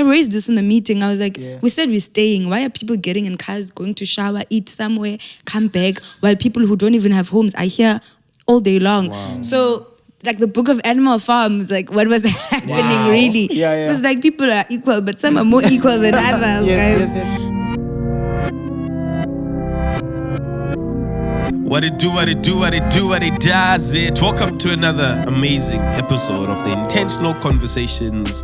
raised this in the meeting. I was like, we said we're staying. Why are people getting in cars, going to shower, eat somewhere, come back, while people who don't even have homes are here all day long? Wow. So, like the Book of Animal Farms, like what was happening really? It was like people are equal, but some are more equal than others, guys. Yes. What it do, what it do, what it do, what it does it. Welcome to another amazing episode of the Intentional Conversations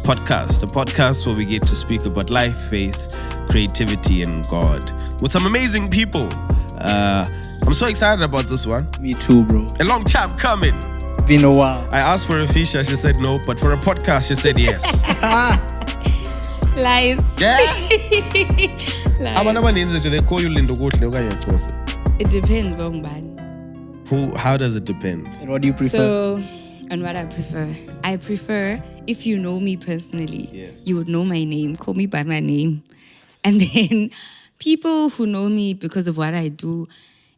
podcast. A podcast where we get to speak about life, faith, creativity, and God with some amazing people. I'm so excited about this one. Me too, bro. A long time coming. Been a while. I asked for a feature, she said no, but for a podcast, she said yes. Lies. Yeah. Lies. Do they call you Lindokuhle or Chosi? It depends, Bongban. How does it depend? And what do you prefer? So, and what I prefer, if you know me personally, you would know my name, call me by my name. And then people who know me because of what I do,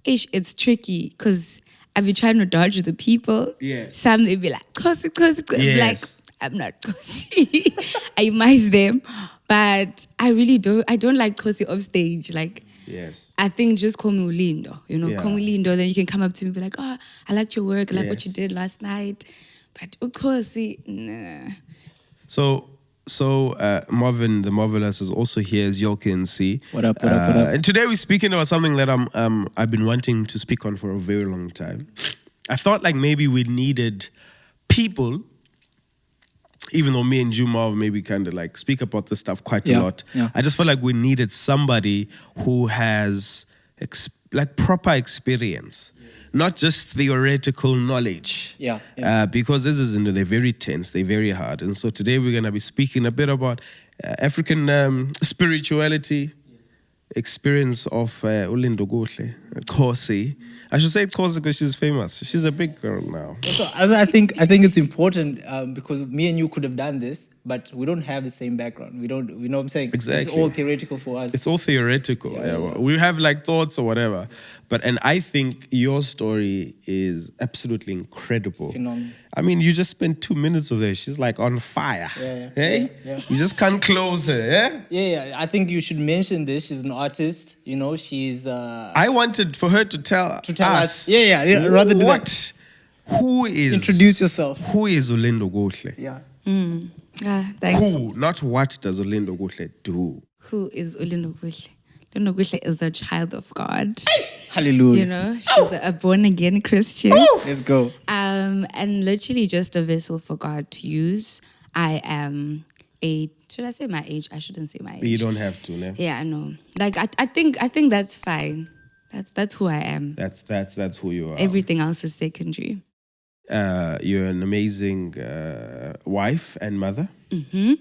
it's tricky because I've been trying to dodge the people. Yes. Some they be like, Chosi. Yes. Like, I'm not Chosi. I miss them. But I really don't like Chosi off stage. Like, yes. I think just call me Ulindo, call me Lindo. Then you can come up to me and be like, oh, I liked your work. I like what you did last night. But Chosi, nah. So Marvin, the Marvelous, is also here, as y'all can see. What up? And today we're speaking about something that I've been wanting to speak on for a very long time. I thought like maybe we needed people, even though me and Jumav maybe kind of like speak about this stuff quite a lot. Yeah. I just felt like we needed somebody who has proper experience. Not just theoretical knowledge. Because this is, they're very tense, they're very hard. And so today we're going to be speaking a bit about African spirituality, experience of Lindokuhle, Chosi. I should say Chosi because she's famous. She's a big girl now. So, I think it's important because me and you could have done this, but we don't have the same background. We don't, you know what I'm saying? Exactly. It's all theoretical for us. It's all theoretical. Yeah. We have like thoughts or whatever. And I think your story is absolutely incredible. Phenomenal. I mean, you just spent 2 minutes with her. She's like on fire. Hey? Yeah. You just can't close her, yeah? Yeah. I think you should mention this. She's an artist. She's... I wanted for her to tell us. Yeah. Rather than what? Who is... Introduce yourself. Who is Lindokuhle? Yeah. Thanks. Who? Not what does Lindokuhle do? Who is Lindokuhle? Lindokuhle is a child of God. Hallelujah. She's a born-again Christian. Let's go. And literally just a vessel for God to use. I am should I say my age? I shouldn't say my age. You don't have to, no? Yeah, I know. Like, I think that's fine. That's who I am. That's who you are. Everything else is secondary. You're an amazing wife and mother. Mm-hmm.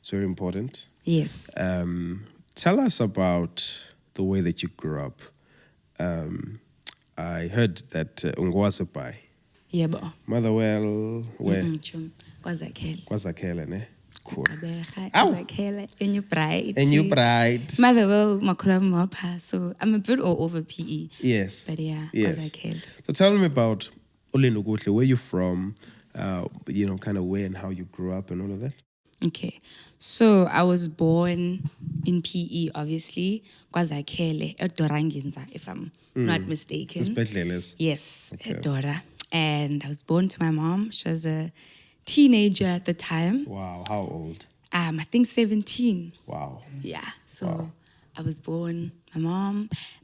It's very important. Yes. Tell us about the way that you grew up. I heard that ungwasepai. Yebo. Motherwell, where? KwaZakhele, ne? Cool. KwaZakhele, and your bride. Motherwell, Makhula. So I'm a bit all over PE. Yes. But yeah, yes. KwaZakhele. So tell me about Lindokuhle, where you from, kind of where and how you grew up and all of that. Okay, so I was born in PE, obviously, KwaZakhele, Doranginza, if I'm not mistaken. Yes, okay. Dora. And I was born to my mom. She was a teenager at the time. Wow, how old? I think 17. Wow. Yeah, so I was born. My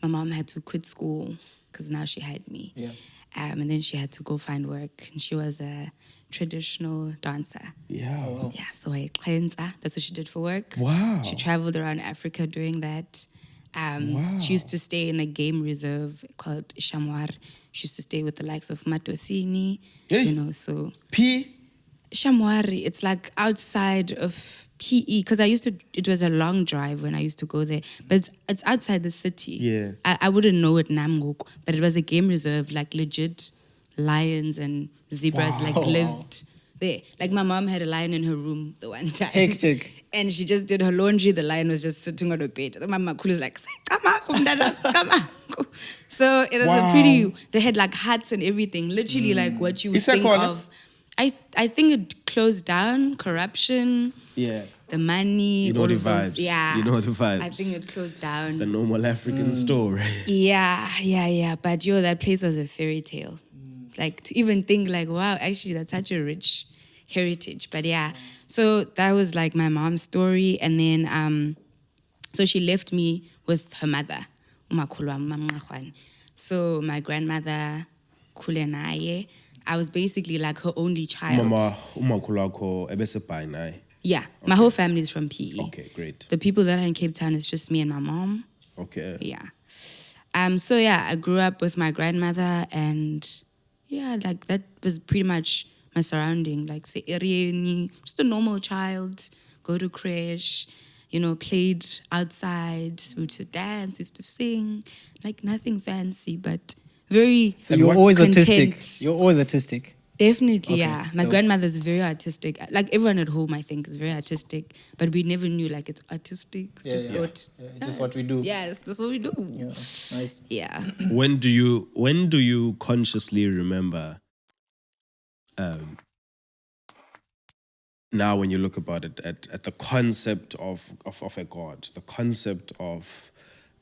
mom had to quit school because now she had me. Yeah. And then she had to go find work. And she was a traditional dancer. Yeah. Oh, wow. Yeah, so that's what she did for work. Wow. She traveled around Africa doing that. Wow. She used to stay in a game reserve called Shamwar. She used to stay with the likes of Matosini, so... Shamwari, it's like outside of PE, because it was a long drive when I used to go there, but it's outside the city. Yes. I wouldn't know it Namgok, but it was a game reserve, like legit lions and zebras lived there. Like my mom had a lion in her room the one time. Hectic. And she just did her laundry, the lion was just sitting on her bed. The mama was like, come on. So it was they had like huts and everything, literally like what you would think of. I think it closed down, corruption. Yeah. the money, You know all the of those. vibes. Yeah. You know the vibes. I think it closed down. It's the normal African story. Yeah. But that place was a fairy tale. Like to even think like, wow, actually that's such a rich heritage. But yeah, so that was like my mom's story. And then, so she left me with her mother, umakhulu wami, Mama Nqakhwane. So my grandmother, Khule naye, I was basically like her only child. Mama, umakhulu wakho ebesebhayi naye. Yeah, my whole family is from PE. Okay, great. The people that are in Cape Town is just me and my mom. Okay. Yeah. So I grew up with my grandmother, and like that was pretty much my surrounding. Like say Erieni, just a normal child, go to creche, played outside, we used to dance, used to sing, like nothing fancy, but very. So you're always content. autistic. You're always autistic. Definitely, Okay. yeah. My grandmother's very artistic. Like everyone at home, I think, is very artistic. But we never knew like it's artistic. Thought, it's just what we do. yes, that's what we do. Yeah, nice. Yeah. When do you consciously remember? Now, when you look about it, at the concept of a God, the concept of,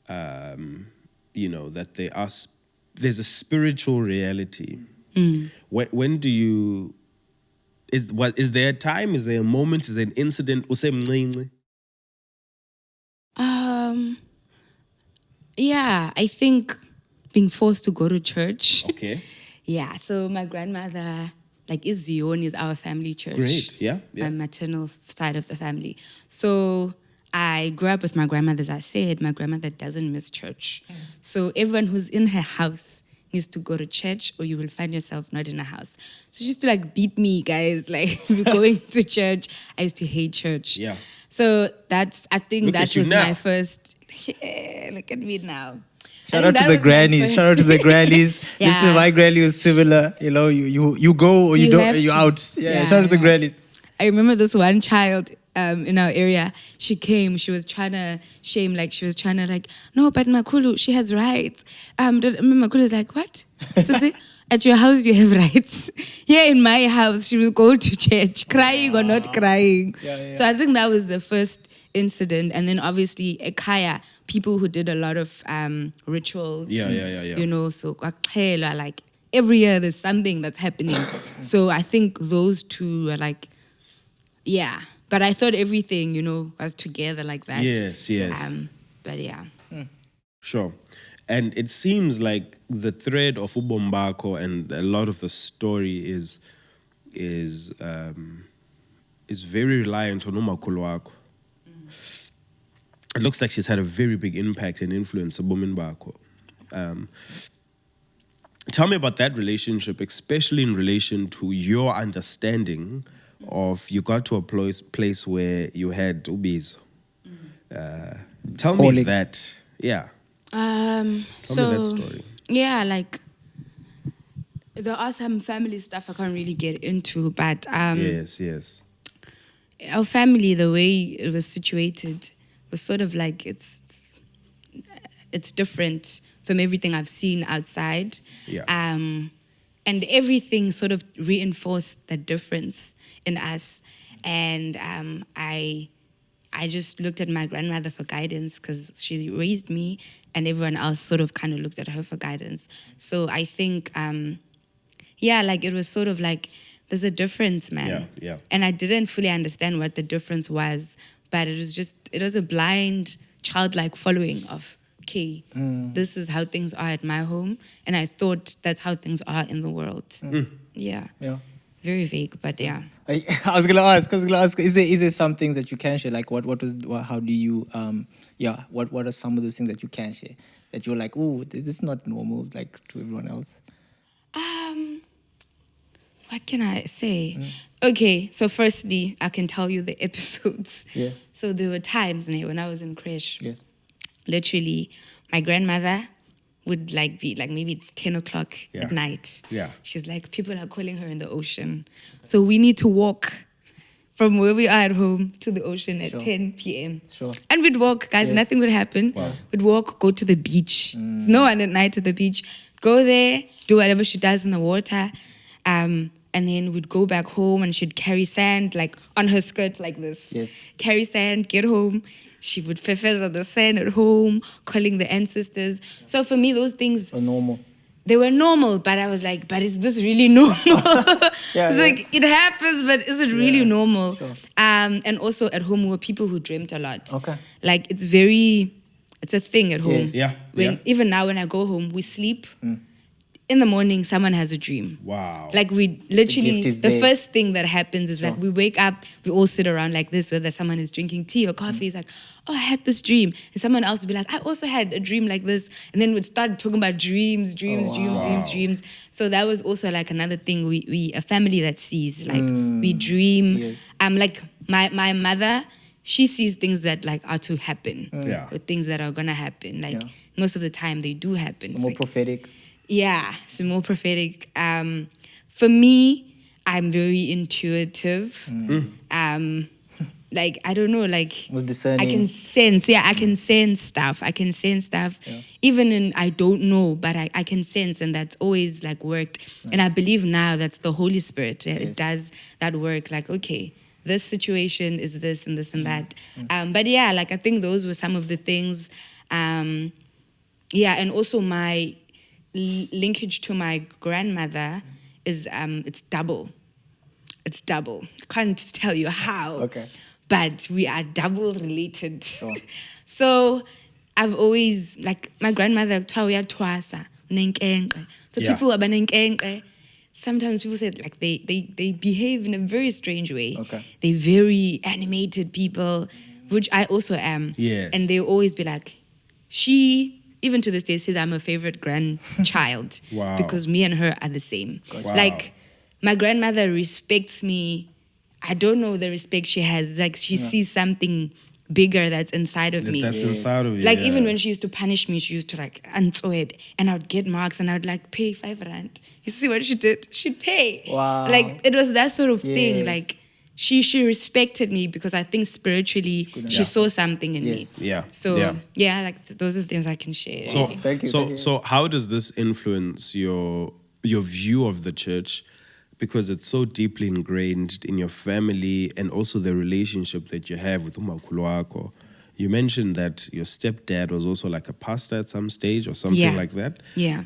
that there's a spiritual reality. When do you? Is there a time? Is there a moment? Is there an incident? Yeah, I think being forced to go to church. Okay. Yeah, so my grandmother, like, is Zion is our family church. Great, yeah. My maternal side of the family. So I grew up with my grandmother, as I said. My grandmother doesn't miss church. So everyone who's in her house needs to go to church, or you will find yourself not in a house. So she used to like beat me, guys, like going to church. I used to hate church. Yeah. So I think that was my first. Yeah, look at me now. Shout out to the grannies. Shout out to the grannies. Yeah. Listen, my granny was similar. You go or you don't. You're out. Yeah. Shout out to the grannies. I remember this one child in our area. She came. She was trying to shame. Like she was trying to no, but Makulu, she has rights. Makulu is like, what? At your house you have rights. Here in my house, she will go to church, crying or not crying. Yeah. So I think that was the first incident, and then obviously Ekaya, people who did a lot of rituals. Yeah. So kwaxhelwa, like every year there's something that's happening. So I think those two are like, yeah. But I thought everything, was together like that. Yes. But yeah. Sure. And it seems like the thread of Ubombako and a lot of the story is very reliant on umakhulu wakho. It looks like she's had a very big impact and influence on Bominbako. Tell me about that relationship, especially in relation to your understanding of, you got to a place where you had Ubizo. Tell me that. Yeah. Tell me that story. Yeah, like there are some family stuff I can't really get into, but yes. Our family, the way it was situated, was sort of like it's different from everything I've seen outside. Yeah. And everything sort of reinforced the difference in us. And I just looked at my grandmother for guidance because she raised me, and everyone else sort of kind of looked at her for guidance. So I think, like it was sort of like, there's a difference, man. Yeah. And I didn't fully understand what the difference was, but it was a blind, childlike following of, okay, this is how things are at my home, and I thought that's how things are in the world. Yeah. Very vague, but yeah. I was gonna ask. Is there some things that you can share? Like what how do you what are some of those things that you can share that you're like, oh, this is not normal like to everyone else? What can I say? Okay, so firstly, I can tell you the episodes. Yeah. So there were times when I was in creche. Yes. Literally, my grandmother would be maybe it's 10 o'clock at night. Yeah. She's like, people are calling her in the ocean. So we need to walk from where we are at home to the ocean at 10 p.m. Sure. And we'd walk, guys, nothing would happen. Wow. We'd walk, go to the beach. There's no one at night to the beach. Go there, do whatever she does in the water. And and then we'd go back home and she'd carry sand like on her skirt like this. Yes. Carry sand, get home. She would fefes on the sand at home, calling the ancestors. So for me, those things Are normal. They were normal, but I was like, but is this really normal? Yeah, it's like, it happens, but is it really normal? Sure. And also at home, we were people who dreamt a lot. Okay. Like, it's a thing at home. Yes. Even now when I go home, we sleep. In the morning, someone has a dream. Wow. Like, we literally, the first thing that happens is that we wake up, we all sit around like this, whether someone is drinking tea or coffee, it's like, oh, I had this dream. And someone else would be like, I also had a dream like this. And then we'd start talking about dreams. So that was also like another thing. We a family that sees, like, we dream. Yes. Like, my mother, she sees things that like are to happen. Or things that are gonna happen. Like, most of the time they do happen. More like, prophetic. Yeah, it's more prophetic. For me, I'm very intuitive. Like, I don't know, like, Was discerning. I can sense. Yeah, I can sense stuff. Yeah. Even in I don't know, but I can sense, and that's always like worked. Nice. And I believe now that's the Holy Spirit. It Yes. does that work. Like, okay, this situation is this and this and that. But yeah, like, I think those were some of the things. Yeah, and also my linkage to my grandmother is it's double. It's double. Can't tell you how. Okay. But we are double related. Sure. So I've always, like, my grandmother, twasa, nenkenke. So people are nenkenke. Sometimes people say, like, they behave in a very strange way. Okay. They're very animated people, which I also am. Yes. And they always be like, she, even to this day, says I'm her favorite grandchild. Wow. Because me and her are the same. Wow. Like, my grandmother respects me. I don't know the respect she has. Like, she sees something bigger that's inside of me. That's inside of you. Like, even when she used to punish me, she used to like, "Antsoeb," and I would get marks and I would like pay 5 rand. You see what she did? She'd pay. Wow. Like, it was that sort of thing. Yes. Like, she respected me because I think spiritually she saw something in Yes. me. Yeah. So Yeah. like, those are the things I can share. So, Thank you. so how does this influence your view of the church? Because it's so deeply ingrained in your family and also the relationship that you have with umakhulu wakho. You mentioned that your stepdad was also like a pastor at some stage or something like that. Yeah.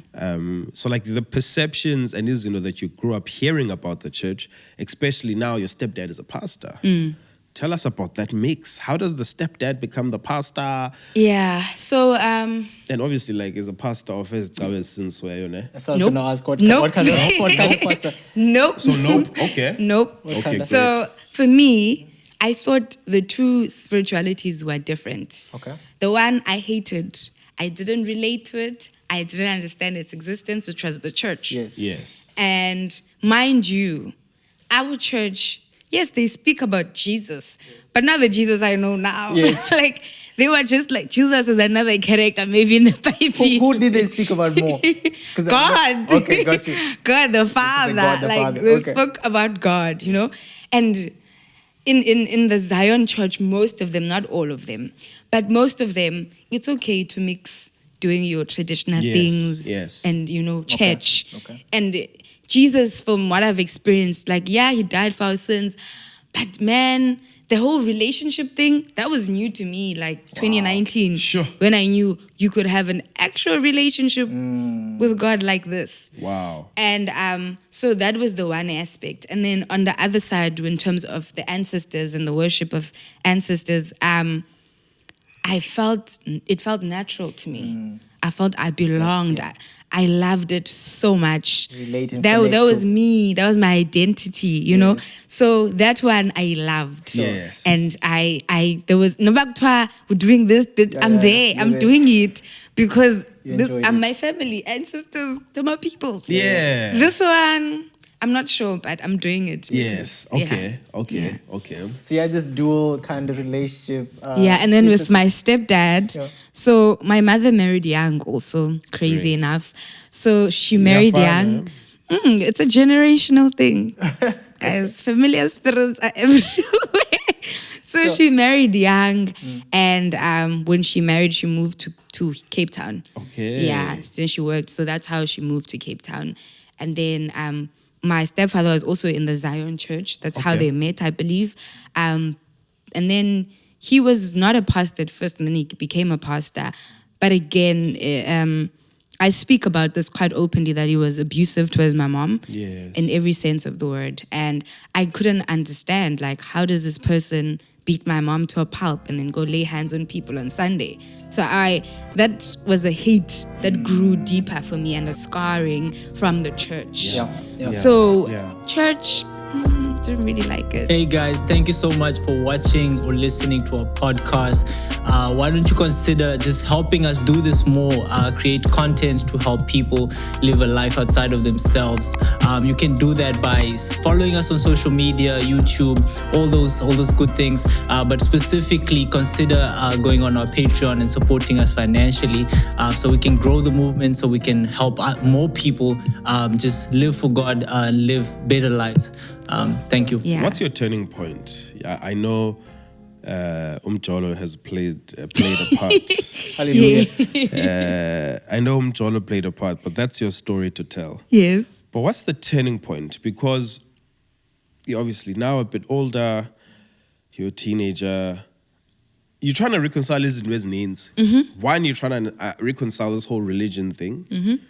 So like the perceptions and that you grew up hearing about the church, especially now your stepdad is a pastor. Tell us about that mix. How does the stepdad become the pastor? Yeah. So And obviously, like, as a pastor of his since where So I was going to ask, what kind of pastor? Nope. So nope. Okay. Nope. Okay. Great. So for me, I thought the two spiritualities were different. Okay. The one I hated, I didn't relate to it. I didn't understand its existence, which was the church. Yes. And mind you, our church, yes, they speak about Jesus, but not the Jesus I know now. Yes. Like, they were just like, Jesus is another character, maybe in the Bible. Who did they speak about more? God. Okay, got you. God the Father. God the like, Father. they Okay. spoke about God, And in the Zion church, most of them, not all of them, but most of them, it's okay to mix doing your traditional things and, church. Okay. And Jesus, from what I've experienced, like, yeah, he died for our sins, but man, the whole relationship thing, that was new to me, like 2019. Sure. When I knew you could have an actual relationship with God like this. Wow. And so that was the one aspect. And then on the other side, in terms of the ancestors and the worship of ancestors, it felt natural to me. I felt I belonged. I loved it so much. Relate and that connect was to. me. That was my identity, you know. So that one I loved. Yes. And there was no back to we're doing this. I'm there. you're I'm there. doing it because You enjoyed I'm it. my family, ancestors, they're my people. Yeah. This one, I'm not sure, but I'm doing it. Yes. Okay. Yeah. Okay. Yeah. Okay. So you had this dual kind of relationship. And then with my stepdad, Yeah. so my mother married young also, crazy Great. enough. So she married fun, young. It's a generational thing. Guys, familiar spirits are everywhere. So she married young, and when she married, she moved to Cape Town. Okay. Yeah, then she worked. So that's how she moved to Cape Town. And then my stepfather was also in the Zion Church. That's how they met, I believe. And then he was not a pastor at first, and then he became a pastor. But again, I speak about this quite openly, that he was abusive towards my mom in every sense of the word. And I couldn't understand, like, how does this person beat my mom to a pulp and then go lay hands on people on Sunday? So that was a hate that grew deeper for me, and a scarring from the church. Church, didn't really like it. Hey guys, thank you so much for watching or listening to our podcast. Why don't you consider just helping us do this more, create content to help people live a life outside of themselves. You can do that by following us on social media, YouTube, all those good things. But specifically consider going on our Patreon and supporting us financially, so we can grow the movement, so we can help more people just live for God, live better lives. Thank you. Yeah. What's your turning point? I know Umjolo has played a part. Hallelujah. I know Umjolo played a part, but that's your story to tell. Yes. But what's the turning point? Because you're obviously now a bit older, you're a teenager, you're trying to reconcile this with names. One, you're trying to reconcile this whole religion thing.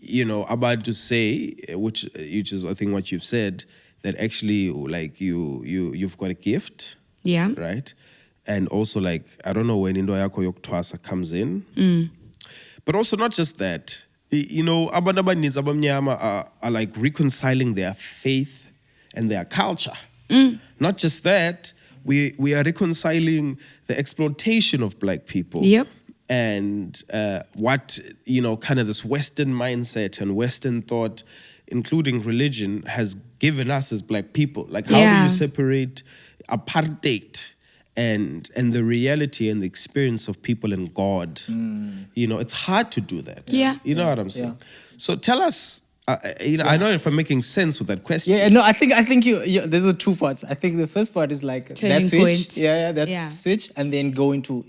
You know, about to say, which is I think what you've said, that actually like you've got a gift. Yeah. Right? And also like, I don't know when Indo Yako Yoktwasa comes in. But also not just that. You know, abantu abaninzi abamnyama are like reconciling their faith and their culture. Not just that, we are reconciling the exploitation of black people. Yep. And what, you know, kind of this Western mindset and Western thought, including religion, has given us as black people. Like, how do you separate apartheid and the reality and the experience of people in God? You know, it's hard to do that. Yeah. You know what I'm saying? So tell us, you know, I don't know if I'm making sense with that question. Yeah, no, I think you there's two parts. I think the first part is like Turning that switch. point. That switch, and then go into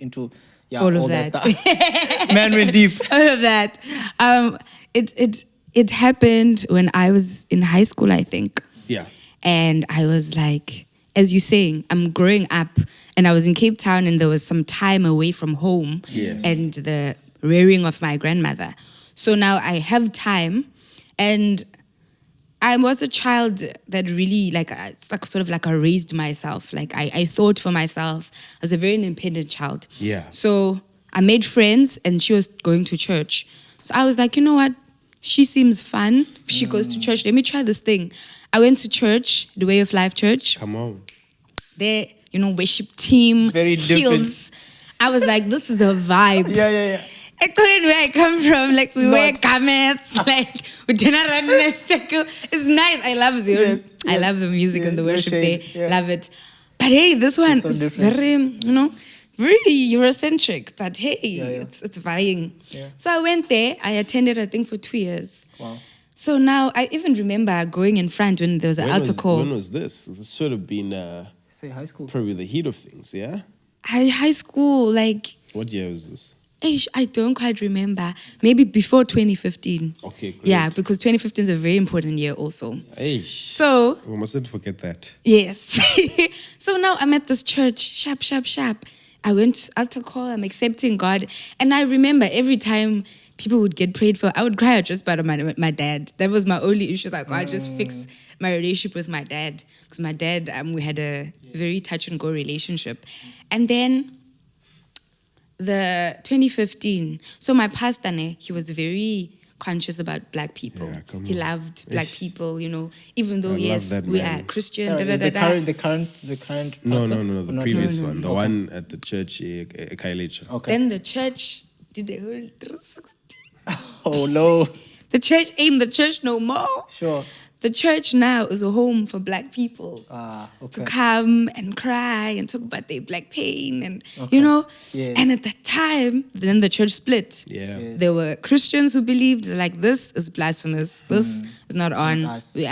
all of that. Stuff. Man went deep. All of that. It happened when I was in high school, I think. Yeah. And I was like, as you're saying, I'm growing up, and I was in Cape Town, and there was some time away from home and the rearing of my grandmother. So now I have time, and I was a child that really, like, it's like sort of like I raised myself. Like, I thought for myself. I was a very independent child. Yeah. So I made friends, and she was going to church. So I was like, you know what? She seems fun. She goes to church. Let me try this thing. I went to church, the Way of Life Church. Come on. There, you know, worship team, Very heels. I was like, this is a vibe. Yeah. Echoing where I come from, like, we wear garments, like, we dinner run in a circle. It's nice. I love Zion. Yes. I love the music and the worship shade. there. Love it. But hey, this one so is different. very, you know, very Eurocentric. But hey, it's vying. Yeah. So I went there. I attended, I think, for 2 years. Wow. So now I even remember going in front when there was an altar call. When was this? This should have been Say high school. probably the heat of things, yeah? High school, like, What year was this? I don't quite remember. Maybe before 2015. Okay, great. Yeah, because 2015 is a very important year also. Eish. So, We mustn't forget that. yes. So now I'm at this church, sharp. I went to altar call, I'm accepting God. And I remember every time people would get prayed for, I would cry out just about my dad. That was my only issue. Like, God, just fix my relationship with my dad. Because my dad, we had a very touch and go relationship. And then the 2015, so my pastor, he was very conscious about black people. Yeah, come He on. loved black people, you know, even though, I love yes, that we man. are Christian, The current No, pastor? the Not previous really? one. The one at the church, Kailecha. Okay. Then the church did the whole 360. Oh no. The church ain't the church no more. Sure. The church now is a home for black people Okay. to come and cry and talk about their black pain and, you know. Yes. And at that time, then the church split. Yeah. Yes. There were Christians who believed like this is blasphemous. This is not on. us. We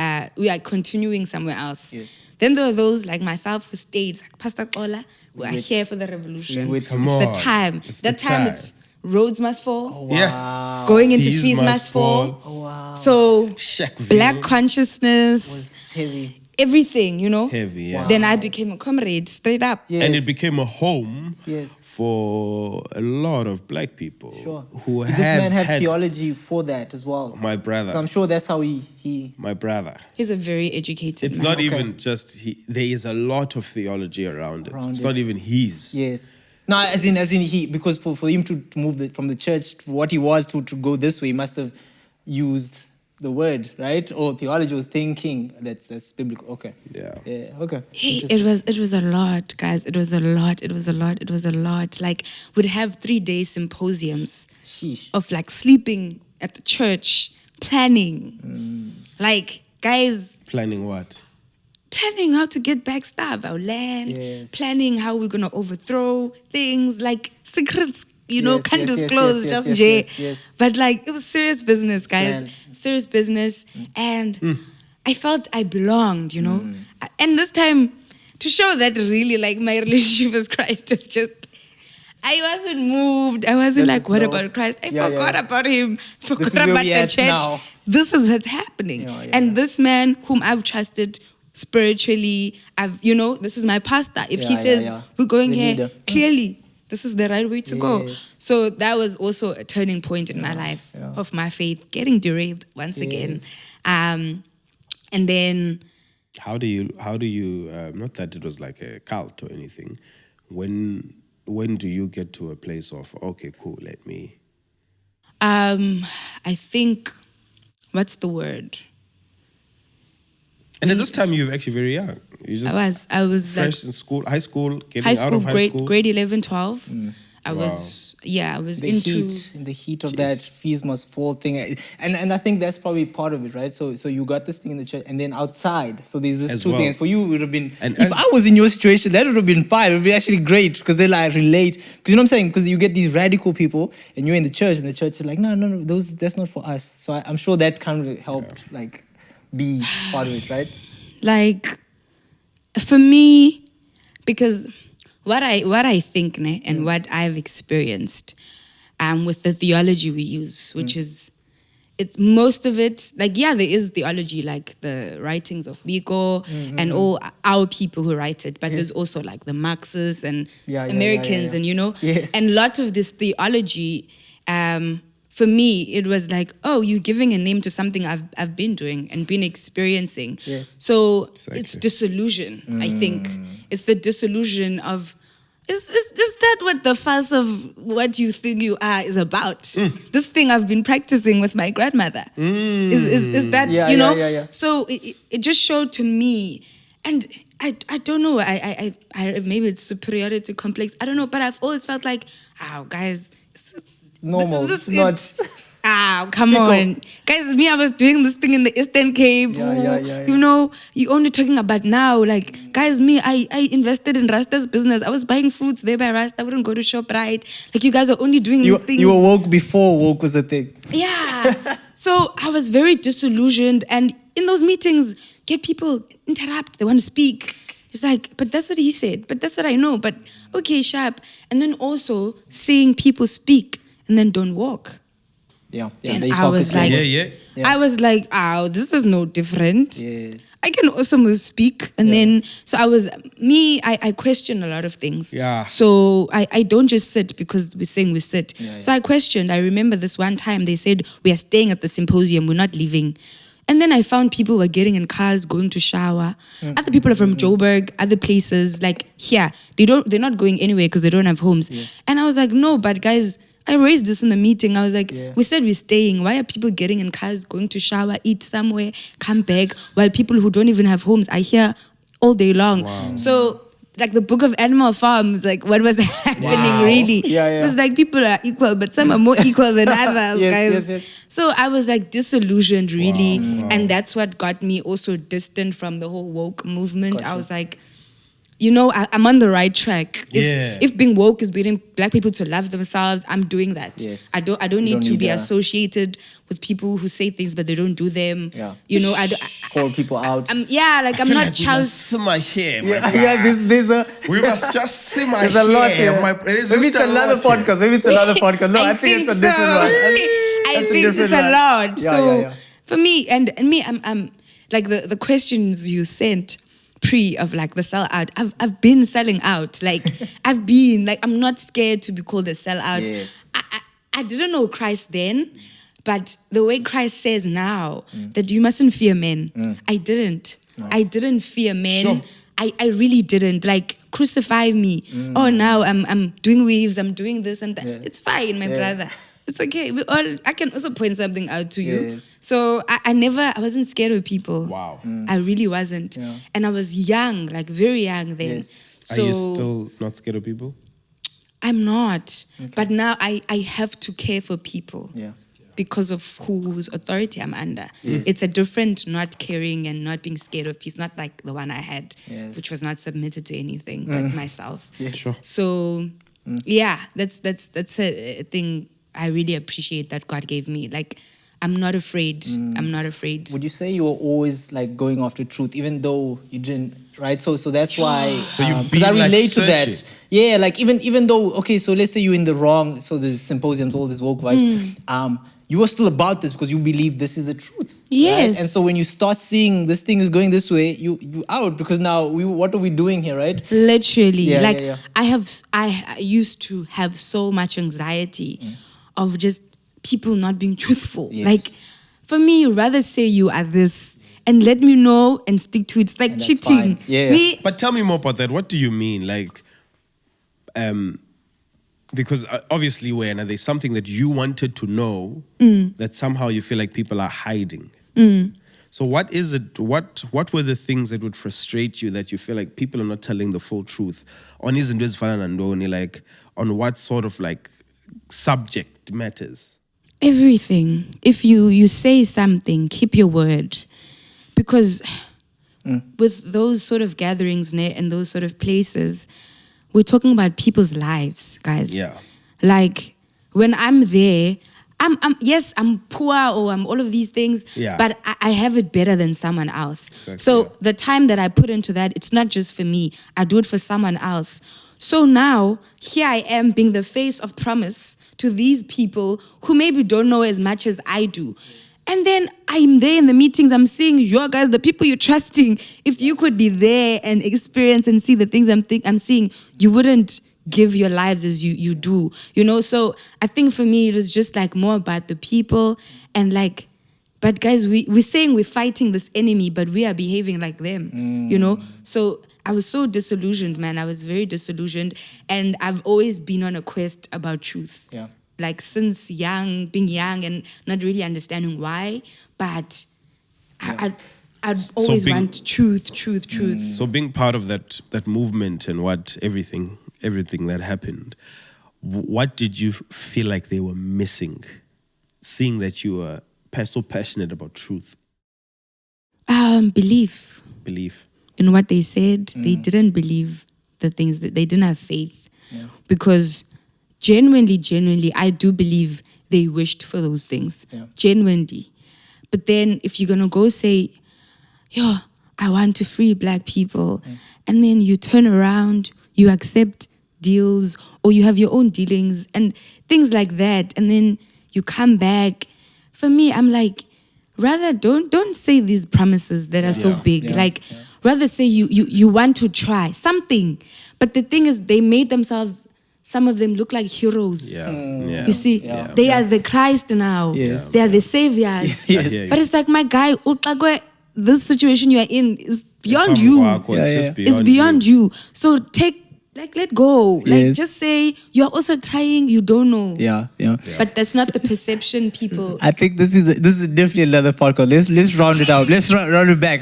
are continuing somewhere else. Yes. Then there were those like myself who stayed, like Pastor Ola, who are here for the revolution. With- Come it's on. the time. It's that the time time. it's roads must fall. Oh, wow. Yes. Going into Fees fees must fall. Oh, wow. So Shackville black consciousness was heavy. everything, you know. Heavy, yeah. Wow. Then I became a comrade, straight up. Yes. And it became a home Yes. for a lot of black people Sure. who This man had theology for that as well. My brother. So I'm sure that's how he My brother. He's a very educated It's man. not even just there is a lot of theology around it. It's not even his. Yes. No, as in he, because for him to move from the church, what he was to go this way, he must have used the word, right? Or theology or thinking. That's biblical. Okay. Yeah. Yeah. Okay. It was a lot, guys. It was a lot. Like, we'd have 3-day symposiums Sheesh. of like sleeping at the church, planning. Like, guys, Planning what? planning how to get back stuff, our land, Yes. planning how we're gonna overthrow things, like secrets, Yes, can't yes, disclose, yes, just yes, Jay. yes. But like, it was serious business, guys. Planned. Serious business. And I felt I belonged, And this time, to show that really like my relationship with Christ is just, I wasn't moved. I wasn't That's like, what no. about Christ? I Yeah, forgot yeah. about him. This Forgot is where about we the at church. now. This is what's happening. Yeah, And this man whom I've trusted spiritually, this is my pastor. If he Yeah, says yeah. we're going The here, leader. clearly this is the right way to go. Yes. So that was also a turning point in my life of my faith getting derailed once again. And then How do you not that it was like a cult or anything, when do you get to a place of, okay, cool, let me I think, what's the word? And at this time you were actually very young. You just I was fresh like in school, high school, getting high school, out of high school. grade 11, 12. I Wow. was the into heat of that fees must fall thing, and I think that's probably part of it, right? So you got this thing in the church, and then outside. So there's this As two well. things. For you, it would have been. And if I was in your situation, that would have been fine. It would be actually great because they like relate. Because you know what I'm saying? Because you get these radical people, and you're in the church, and the church is like, no, that's not for us. So I'm sure that kind of helped, like, be part of it, right? like, for me, because what I think and what I've experienced with the theology we use, which is, it's most of it, like, there is theology, like the writings of Biko and all our people who write it, but there's also like the Marxists and Americans and, Yes. and a lot of this theology, for me, it was like, oh, you're giving a name to something I've been doing and been experiencing. Yes. So Exactly. it's disillusion, I think. It's the disillusion of, is that what the fuss of what you think you are is about? This thing I've been practicing with my grandmother. Is that, Yeah. So it just showed to me, and I don't know, I maybe it's superiority complex, I don't know, but I've always felt like, guys, Normal, this not. Come on. Guys, I was doing this thing in the Eastern Cape. Yeah. You're only talking about now. Like, guys, I invested in Rasta's business. I was buying fruits there by Rasta. I wouldn't go to ShopRite. Like, you guys are only doing these things. You were woke before woke was a thing. Yeah. So I was very disillusioned. And in those meetings, get people interrupt. They want to speak. It's like, but that's what he said. But that's what I know. But okay, sharp. And then also seeing people speak and then don't walk. Yeah. And I was like, I was like, this is no different. Yes. I can also speak. And then, so I question a lot of things. Yeah. So I don't just sit because we're saying we sit. So I questioned. I remember this one time they said, we are staying at the symposium, we're not leaving. And then I found people were getting in cars, going to shower. Other people are from Joburg, other places, like here. They're not going anywhere because they don't have homes. And I was like, no, but guys, I raised this in the meeting. I was like, we said we're staying. Why are people getting in cars, going to shower, eat somewhere, come back, while people who don't even have homes are here all day long? Wow. So, like the Book of Animal Farms, like what was happening really? It was like people are equal, but some are more equal than others, guys. Yes. So I was like disillusioned really. And that's what got me also distant from the whole woke movement. Gotcha. I was like, I'm on the right track. Yeah. If being woke is getting black people to love themselves, I'm doing that. Yes. I don't need to be associated with people who say things but they don't do them. Yeah. Call people out. I'm not We must Chosi. simmer here, my There's a. We must just simmer There's a lot here. Maybe it's another podcast. No, I think it's a different one. I think it's a lot. Yeah, so for me, and me, I'm like the questions you sent of like the sellout. I've been selling out. Like I've been like, I'm not scared to be called a sellout. Yes. I didn't know Christ then, but the way Christ says now that you mustn't fear men, I didn't. Nice. I didn't fear men. Sure. I really didn't. Like, crucify me. Oh, now I'm doing weaves, I'm doing this and that. Yeah. It's fine, my brother. It's okay. I can also point something out to you. Yes. So I wasn't scared of people. Wow. I really wasn't. Yeah. And I was young, like very young then. Yes. So, are you still not scared of people? I'm not. Okay. But now I have to care for people. Yeah. Because of whose authority I'm under. Yes. It's a different not caring and not being scared of peace, not like the one I had, which was not submitted to anything but myself. Yeah, sure. So, that's a thing I really appreciate that God gave me. Like, I'm not afraid. I'm not afraid. Would you say you were always like going after truth, even though you didn't, right? So that's why. So you because I relate to searching. that. Yeah, like even though, okay, so let's say you're in the wrong, so the symposiums, all these woke vibes, you were still about this because you believe this is the truth. Yes. Right? And so when you start seeing this thing is going this way, you out, because now what are we doing here, right? Literally. I used to have so much anxiety of just people not being truthful. Yes. Like, for me, rather say you are this and let me know and stick to it. It's like cheating. Yeah. But tell me more about that. What do you mean? Like, because obviously when there's something that you wanted to know that somehow you feel like people are hiding. So what is it, what were the things that would frustrate you that you feel like people are not telling the full truth? Like, on what sort of like subject matters? Everything. If you say something, keep your word. Because with those sort of gatherings and those sort of places, we're talking about people's lives, guys. Yeah. Like, when I'm there, I'm poor or I'm all of these things, but I have it better than someone else. Exactly, so the time that I put into that, it's not just for me. I do it for someone else. So now, here I am being the face of promise to these people who maybe don't know as much as I do. And then I'm there in the meetings, I'm seeing your guys, the people you're trusting. If you could be there and experience and see the things I'm seeing, you wouldn't give your lives as you do, So I think for me, it was just like more about the people and like, but guys, we're saying we're fighting this enemy, but we are behaving like them, So I was so disillusioned, man. I was very disillusioned. And I've always been on a quest about truth. Yeah. Like since being young and not really understanding why, but I'd always want truth. So being part of that movement and what everything that happened, what did you feel like they were missing, seeing that you were so passionate about truth? Belief. In what they said. They didn't believe the things that they didn't have faith. Yeah. Because genuinely, I do believe they wished for those things. Yeah. Genuinely. But then if you're going to go say, I want to free black people, and then you turn around, you accept deals, or you have your own dealings and things like that, and then you come back. For me, I'm like, rather don't say these promises that are so big. Rather say you want to try something. But the thing is, they made themselves, some of them look like heroes. You see, they are the Christ now. Yes. They are the saviors. Yes. But it's like, my guy, this situation you are in is beyond you. It's beyond you. So let go. Like, just say you're also trying, you don't know. Yeah. But that's not the perception, people. I think this is definitely another podcast. Let's round it out. Let's round it back.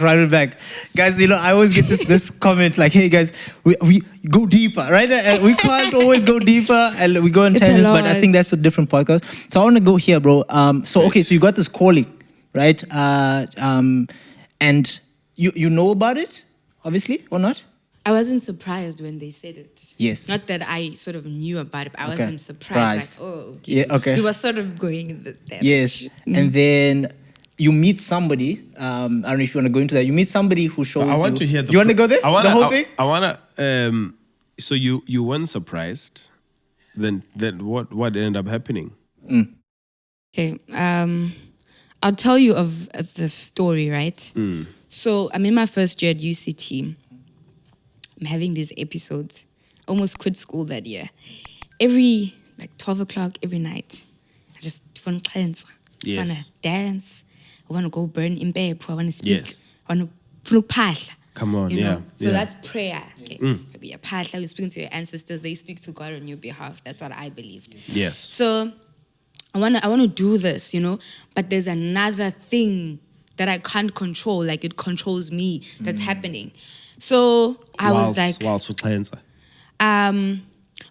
Guys, I always get this comment like, hey guys, we go deeper, right? And we can't always go deeper and we go on tangents, but I think that's a different podcast. So I want to go here, bro. So you got this calling, right? And you know about it, obviously, or not? I wasn't surprised when they said it. Yes. Not that I sort of knew about it, but I Okay. wasn't surprised. Like, oh, okay. Yeah, okay. He was sort of going in this direction. Yes. And then you meet somebody. I don't know if you want to go into that. You meet somebody who shows you. I want to hear you want to go there? The whole thing? I want to. So you weren't surprised. Then what ended up happening? Okay. I'll tell you of the story, right? So I'm in my first year at UCT. I'm having these episodes. Almost quit school that year. Every 12 o'clock every night, I just want to cleanse. I want to dance. I want to go burn in bed. I want to speak. Yes. I want to phahla. Come on, you know? So yeah. that's prayer. Okay. You're phahla, you're speaking to your ancestors. They speak to God on your behalf. That's what I believed. Yes. So I wanna do this, but there's another thing that I can't control, like it controls me, that's happening. So I was like,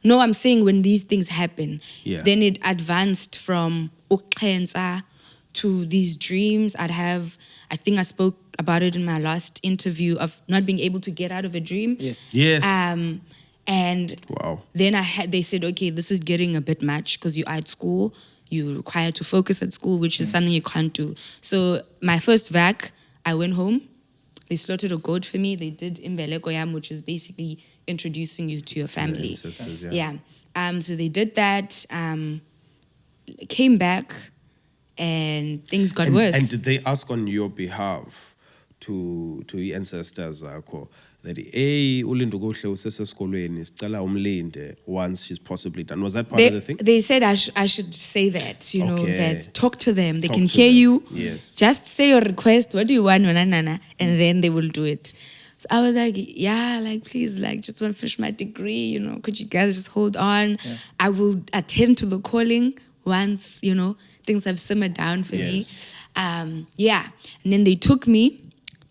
no, I'm saying when these things happen, then it advanced from uklensa to these dreams I'd have. I think I spoke about it in my last interview of not being able to get out of a dream. Yes. And wow. Then they said, okay, this is getting a bit much because you are at school. You're required to focus at school, which is something you can't do. So my first vac, I went home. They slaughtered a goat for me. They did imbeleko yam, which is basically introducing you to your family. Ancestors, yeah. So they did that. Came back, and things got worse. And did they ask on your behalf to your ancestors that Lindokuhle usesesikolweni sicela umlinde once she's possibly done? Was that part of the thing? They said I should say that, that talk to them. They Talk can to hear them. you. Yes. Just say your request. What do you want? And then they will do it. So I was like, please, just want to finish my degree. Could you guys just hold on? Yeah. I will attend to the calling once, things have simmered down for me. And then they took me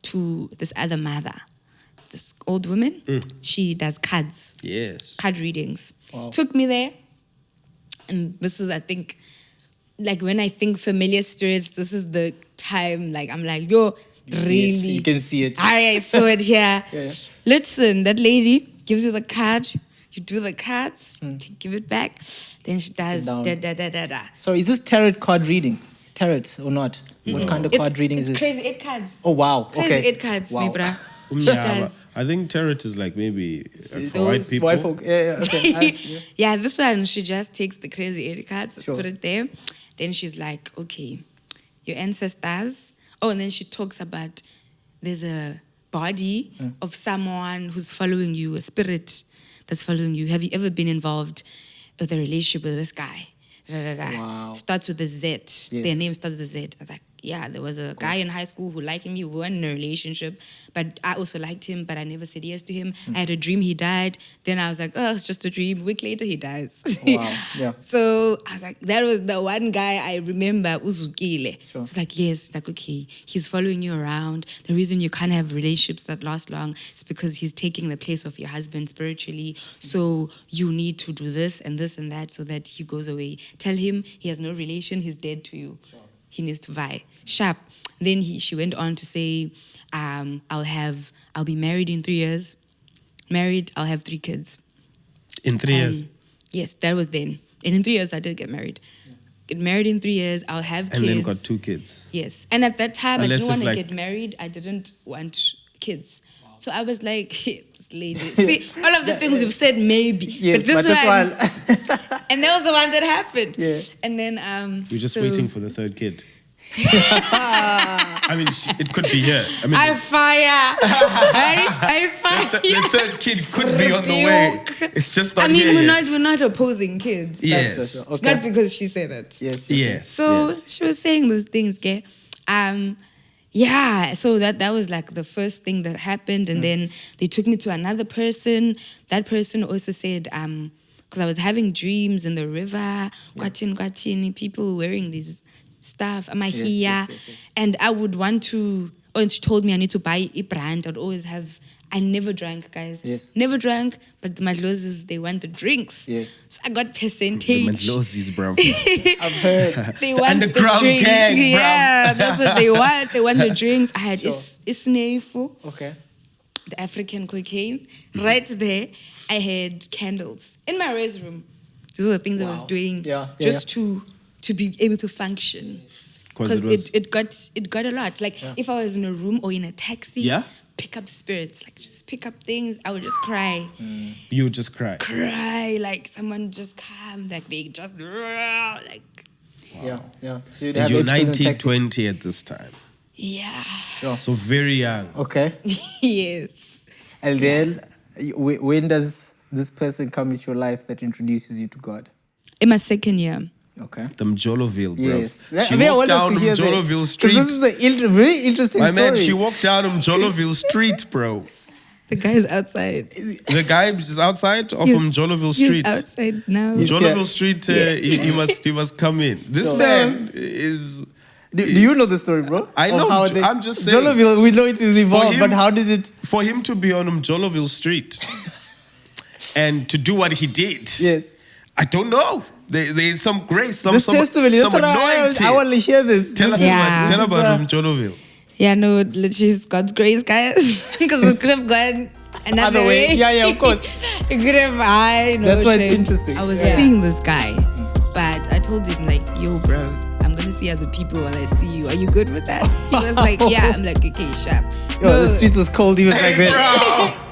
to this other mother. This old woman, she does cards. Yes. Card readings. Wow. Took me there. And this is, I think, when I think familiar spirits, this is the time, I'm like, yo, really? You can see it. I saw it here. Yeah. Listen, that lady gives you the card. You do the cards, you give it back. Then she does da. So is this tarot card reading? Tarot or not? What kind of card reading is it? Crazy 8 cards. Oh, wow. Crazy 8 cards, wow. me bra. I think tarot is maybe for white people. White folk. Yeah, okay. Yeah, this one, she just takes the crazy 8 cards, sure. put it there. Then she's like, okay, your ancestors. Oh, and then she talks about there's a body of someone who's following you, a spirit that's following you. Have you ever been involved with a relationship with this guy? Wow. Starts with a Z. Yes. Their name starts with a Z. I was like, yeah, there was a guy in high school who liked me. We weren't in a relationship, but I also liked him, but I never said yes to him. I had a dream he died. Then I was like, oh, it's just a dream. A week later, he dies. Wow, yeah. So I was like, that was the one guy I remember, Uzukile. Sure. It's like, yes, okay, he's following you around. The reason you can't have relationships that last long is because he's taking the place of your husband spiritually. So you need to do this and that so that he goes away. Tell him he has no relation, he's dead to you. Sure. He needs to vie. Sharp. Then she went on to say, I'll be married in 3 years. Married, I'll have 3 kids. In 3 years? Yes, that was then. And in 3 years, I did get married. Get married in 3 years, I'll have kids. And then got 2 kids. Yes. And at that time, I didn't want to get married. I didn't want kids. Wow. So I was like, this lady. See, all of the things you've said, maybe. Yes, but this one. And that was the one that happened. Yeah. And then... You're just waiting for the 3rd kid. I mean, it could be here. I fire. I fire. The 3rd kid could be on the way. It's just not here yet. We're not opposing kids. Yes. Okay. It's not because she said it. Yes. So she was saying those things, okay? So that was the first thing that happened. And then they took me to another person. That person also said, because I was having dreams in the river, Kwatini, people wearing these stuff, yes. And I would want to, and she told me I need to buy a brand. I never drank, guys. Yes. Never drank, but the Madlozis, they want the drinks. Yes. So I got percentage. The Madlozis, bro. I've heard. They want the drink. Gang, yeah, that's what they want. They want the drinks. I had Isnefu. Okay. the African cocaine. Right there, I had candles in my race room. These were the things I was doing just to be able to function. Because it got a lot. Like if I was in a room or in a taxi, pick up spirits, like just pick up things, I would just cry. You would just cry? Cry, like someone just come, like they just like. Wow. Yeah. So you'd have you're 19, 20 at this time. Yeah. Sure. So very young. Okay. Yes. And then, when does this person come into your life that introduces you to God? In my second year. Okay. The Mjoloville, bro. Yes. She walked down Mjoloville Street. This is the very interesting story. Man, she walked down Mjoloville Street, bro. The guy is outside. The guy is outside of Mjoloville Street. He's outside now. Mjoloville Street, he must come in. This man is... Do you know the story, bro? I know. I'm just saying. Mjoloville, we know it is involved, but how does it... For him to be on Mjoloville Street and to do what he did, yes, I don't know. There's some grace, some testimony. Some anointing. I want to hear this. Tell about Mjoloville. Yeah, no, literally it's God's grace, guys. Because it could have gone another way. Yeah, of course. It could have, that's why it's interesting. I was seeing this guy, but I told him, like, yo, bro, I'm going to see other people while I see you. Are you good with that? He was like, yeah. I'm like, okay, sharp. Yo, the streets was cold. He was like, bro.